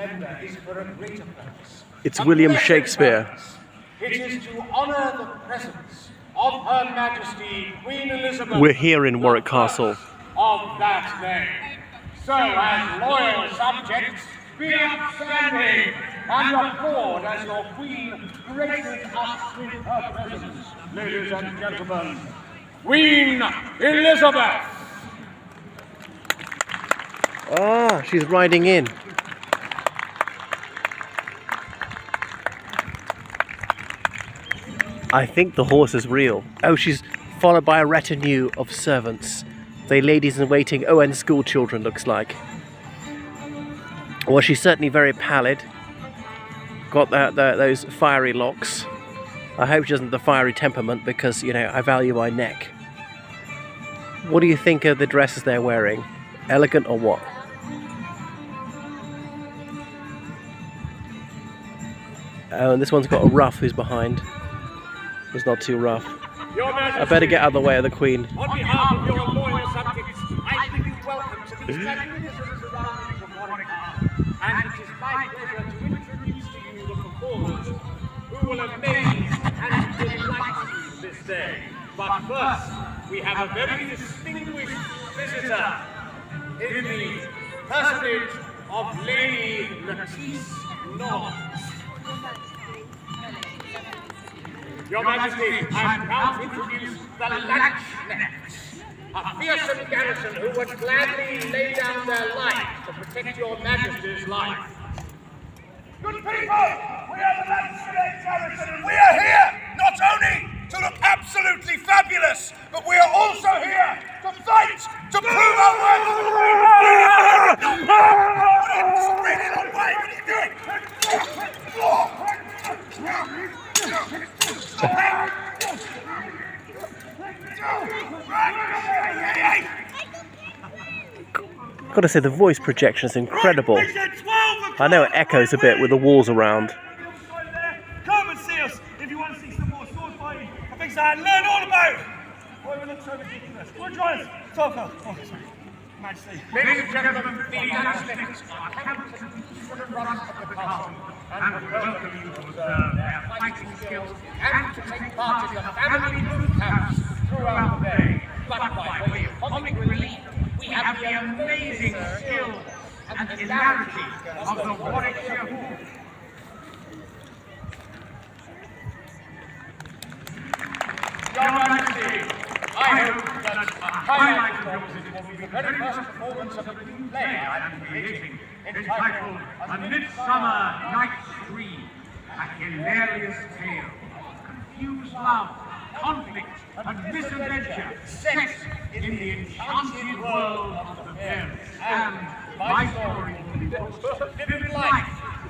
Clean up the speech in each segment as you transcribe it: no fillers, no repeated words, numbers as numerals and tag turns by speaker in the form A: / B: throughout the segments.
A: splendour is for a greater purpose.
B: It's William Shakespeare.
A: It is to honour the presence of Her Majesty Queen Elizabeth.
B: We're here in Warwick Castle.
A: Of that name. So, as loyal subjects, be upstanding and applaud as your Queen graces us with her presence. Ladies and gentlemen, Queen Elizabeth!
B: Ah, she's riding in. I think the horse is real. Oh, she's followed by a retinue of servants. The ladies in waiting, oh, and school children, looks like. Well, she's certainly very pallid. Got those fiery locks. I hope she doesn't have the fiery temperament because, you know, I value my neck. What do you think of the dresses they're wearing? Elegant or what? Oh, and this one's got a ruff who's behind. It's not too rough. I better get out of the way of the Queen.
A: On behalf of your loyal subjects, I bid you welcome to these magnificent surroundings of Warwick Castle. And it is my pleasure to introduce to you the performers who will amaze and delight you this day. But first, we have a very distinguished visitor in the personage of Lady Lettice Norris. Your Majesty, I am proud to introduce the Latchnecks, a fearsome garrison who would gladly lay down their life to protect your Majesty's life.
C: Good people, we are the Latchneck garrison, and we are here not only to look absolutely fabulous, but we are also here to fight, to prove our worth. This is really not right. What are you doing?
B: Gotta say, the voice projection is incredible. I know it echoes a bit with the walls around.
C: Come and see us if you want to see some more sword fighting. I think so. Learn all about it. Why we look so ridiculous? Come on, join us. Talk up. Oh, sorry. Majesty.
A: Ladies and gentlemen, the Latchnecks are camped at the front of the castle and would welcome you to observe their fighting skills and to take part in the family boot camps throughout the day. But by way of comic relief, we have the amazing skill and hilarity of the Warwickshire Horse. Your Majesty, I hope that a highlight of your visit will be the very first performance of a new play I am creating, entitled A Midsummer Night's Dream, a hilarious tale of confused love, conflict, and misadventure set in the enchanted world of the fairies. And my story will be brought to vivid life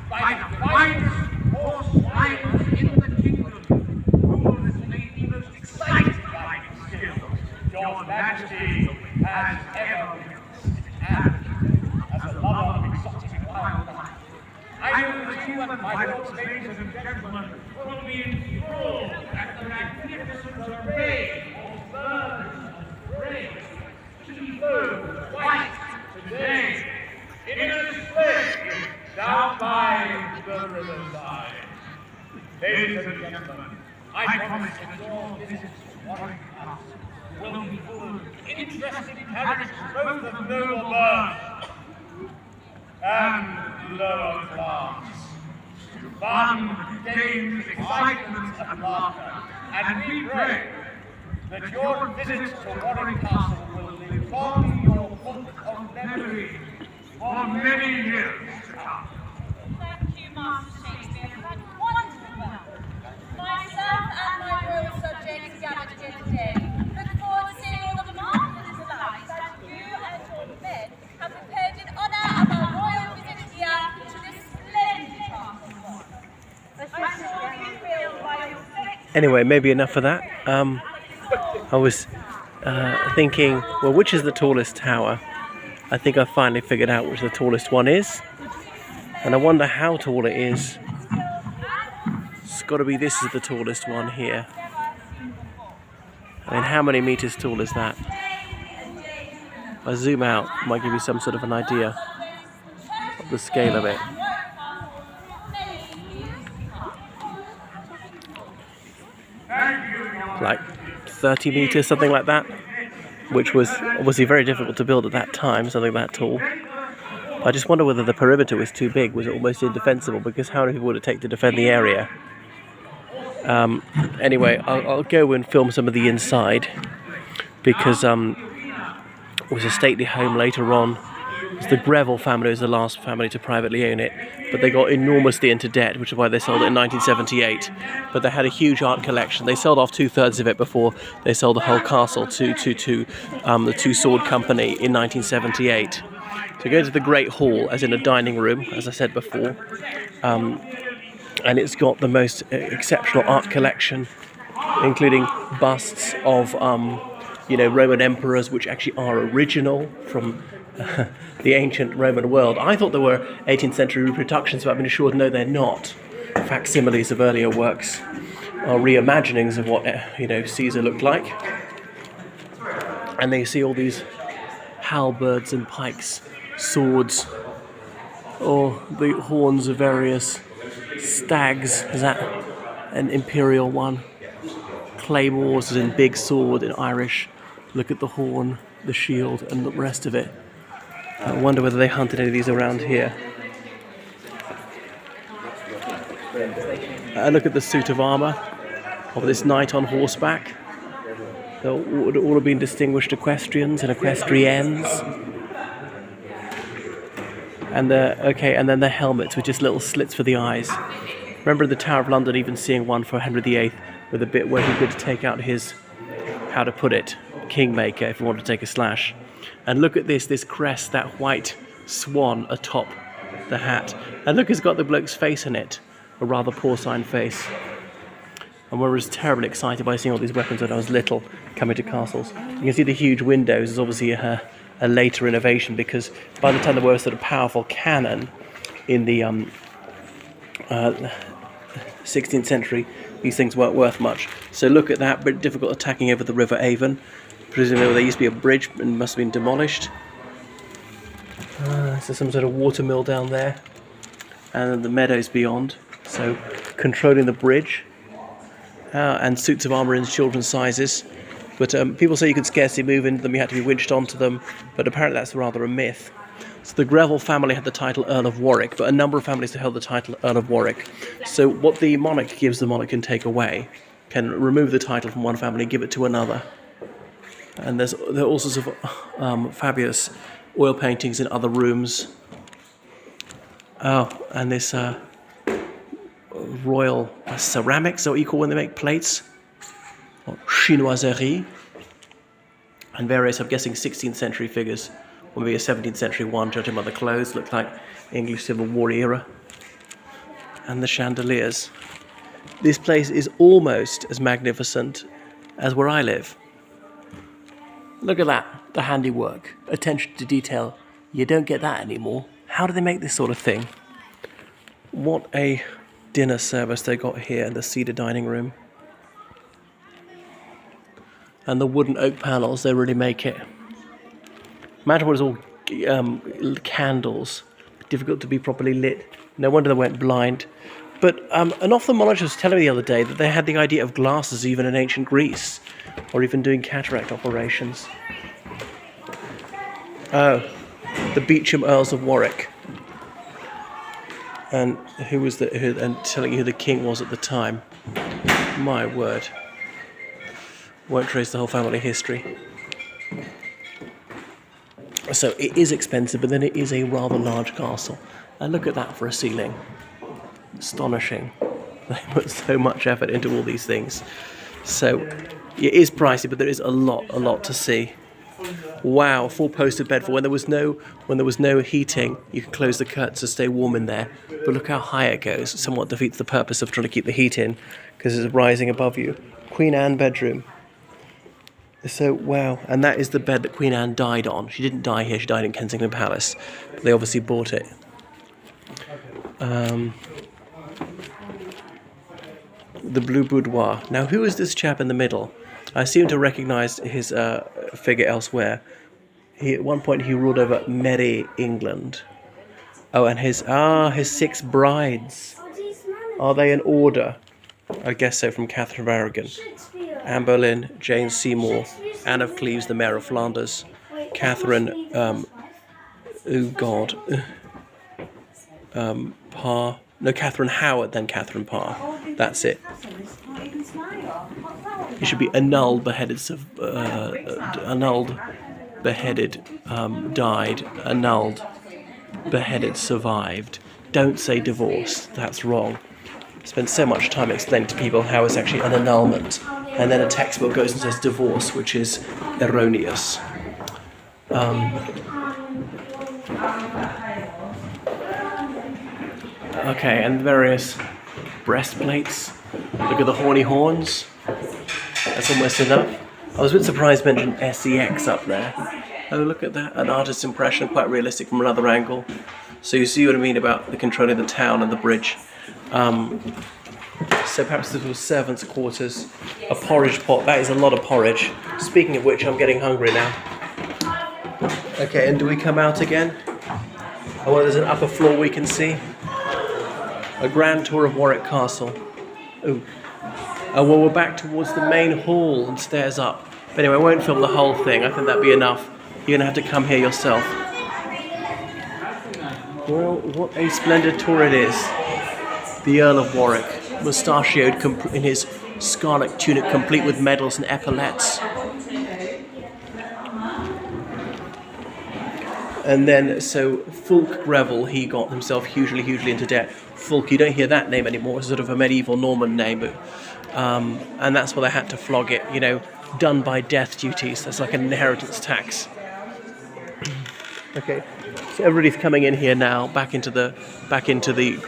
A: by the finest horse riders in the kingdom, who will display the most exciting riding skills your Majesty has ever witnessed. And as a lover of exotic wildlife, I know that you and my lords, ladies and gentlemen, will be enthralled at the magnificent array of birds and prey, two-thirds white today, in a display down by the riverside. Ladies and gentlemen, I promise that your visit to Warwick Castle will be full of interesting characters, both of noble birth and lower class. Fun, games, excitement, and laughter. And we pray that your visit to Warwick Castle will live on in your book of memory for many years to come.
D: Thank you, Master Shakespeare, for that wonderful welcome. Myself and my royal subjects gathered here today look forward to seeing all the marvelous delights that you and your men have prepared in honour of our royal visit here to this splendid castle. I'm sure you feel by your
B: Anyway, maybe enough of that. I was thinking, well, which is the tallest tower? I think I finally figured out which the tallest one is. And I wonder how tall it is. It's got to be this is the tallest one here. I mean, how many meters tall is that? If I zoom out, it might give you some sort of an idea of the scale of it. like 30 meters, something like that, which was obviously very difficult to build at that time, something that tall. I just wonder whether the perimeter was too big. Was it almost indefensible? Because how many people would it take to defend the area? Anyway, I'll go and film some of the inside, because it was a stately home later on. The Greville family was the last family to privately own it, but they got enormously into debt, which is why they sold it in 1978. But they had a huge art collection. They sold off 2/3 of it before they sold the whole castle to the Two Sword Company in 1978. So go into the Great Hall, as in a dining room, as I said before, and it's got the most exceptional art collection, including busts of Roman emperors, which actually are original from the ancient Roman world. I thought there were 18th century reproductions, but I've been assured no, they're not. Facsimiles of earlier works are reimaginings of what Caesar looked like. And they see all these halberds and pikes, swords, or the horns of various stags. Is that an imperial one? Claymores, as in big sword in Irish. Look at the horn, the shield, and the rest of it. I wonder whether they hunted any of these around here. Look at the suit of armour of this knight on horseback. They would all have been distinguished equestrians and equestriennes. And then the helmets with just little slits for the eyes. Remember in the Tower of London even seeing one for Henry VIII with a bit where he could take out his, how to put it, kingmaker if he wanted to take a slash. And look at this crest, that white swan atop the hat. And look, it's got the bloke's face in it, a rather porcine face. And I was terribly excited by seeing all these weapons when I was little coming to castles. You can see the huge windows is obviously a later innovation, because by the time there were a sort of powerful cannon in the 16th century, these things weren't worth much. So look at that, but difficult attacking over the River Avon. Presumably there used to be a bridge and must have been demolished. So some sort of watermill down there. And then the meadows beyond. So controlling the bridge. And suits of armour in children's sizes. But people say you could scarcely move into them, you had to be winched onto them. But apparently that's rather a myth. So the Greville family had the title Earl of Warwick, but a number of families held the title Earl of Warwick. So what the monarch gives, the monarch can take away. Can remove the title from one family, give it to another. And there are all sorts of fabulous oil paintings in other rooms. Oh, and this royal ceramics, is that what you call when they make plates? Or chinoiserie. And various, I'm guessing, 16th century figures. Or maybe a 17th century one, judging by the clothes, looked like English Civil War era. And the chandeliers. This place is almost as magnificent as where I live. Look at that, the handiwork, attention to detail. You don't get that anymore. How do they make this sort of thing? What a dinner service they got here in the cedar dining room. And the wooden oak panels, they really make it. Imagine what it's all candles, difficult to be properly lit. No wonder they went blind. But an ophthalmologist was telling me the other day that they had the idea of glasses even in ancient Greece, or even doing cataract operations. Oh, the Beauchamp Earls of Warwick. And and telling you who the king was at the time. My word. Won't trace the whole family history. So it is expensive, but then it is a rather large castle. And look at that for a ceiling. Astonishing. They put so much effort into all these things. So it is pricey, but there is a lot to see. Wow, four-posted bed for when there was no heating. You can close the curtains to stay warm in there. But look how high it goes. It somewhat defeats the purpose of trying to keep the heat in, because it's rising above you. Queen Anne bedroom. So wow, and that is the bed that Queen Anne died on. She didn't die here. She died in Kensington Palace. But they obviously bought it. The Blue Boudoir. Now, who is this chap in the middle? I seem to recognise his figure elsewhere. At one point he ruled over Merry England. Oh, and his 6 brides. Are they in order? I guess so, from Catherine of Aragon. Anne Boleyn, Jane Seymour, Anne of Cleves, the Mayor of Flanders, Catherine, Catherine Howard, then Catherine Parr. That's it. It should be annulled, beheaded, died, annulled, beheaded, survived. Don't say divorced, that's wrong. Spend so much time explaining to people how it's actually an annulment, and then a textbook goes and says divorce, which is erroneous. Okay, and various breastplates. Look at the horny horns. That's almost enough. I was a bit surprised to mention SEX up there. Oh, look at that. An artist's impression, quite realistic from another angle. So you see what I mean about the controlling the town and the bridge. So perhaps this was servants' quarters. A porridge pot. That is a lot of porridge. Speaking of which, I'm getting hungry now. Okay, and do we come out again? Oh, well, there's an upper floor we can see. A grand tour of Warwick Castle. Ooh. Oh, well, we're back towards the main hall and stairs up. But anyway, I won't film the whole thing. I think that'd be enough. You're going to have to come here yourself. Well, what a splendid tour it is. The Earl of Warwick, mustachioed in his scarlet tunic, complete with medals and epaulettes. And then, so Fulk Greville, he got himself hugely into debt. Fulk, you don't hear that name anymore. It's sort of a medieval Norman name, but, and that's why they had to flog it. You know, done by death duties. That's like an inheritance tax. Okay, so everybody's coming in here now, back into the